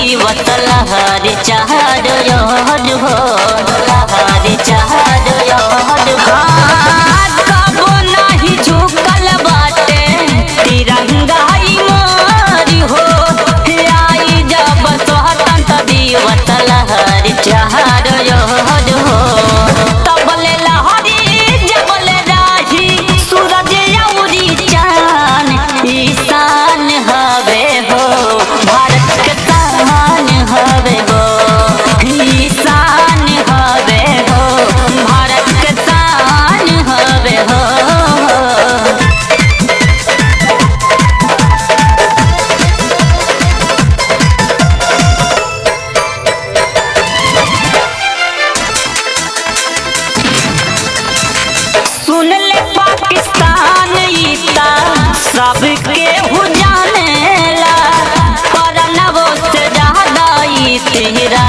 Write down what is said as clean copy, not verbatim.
दीवत लहर चाहर योद हो लहर चाहर योद हो कबो नहीं झुकल बाटे तिरंगा मोरी हो आई जब स्वतंत्र दीवत लहर चाहर योद हो तबले लहरी जबले राही सूरज औरी चान ईशान हवे हो भारत के शान हवे हो ईशान हवे हो भारत के शान हवे हो। सुन ले पाकिस्तान इता सबके हो जानेला पर नवो से ज्यादा ई तेरा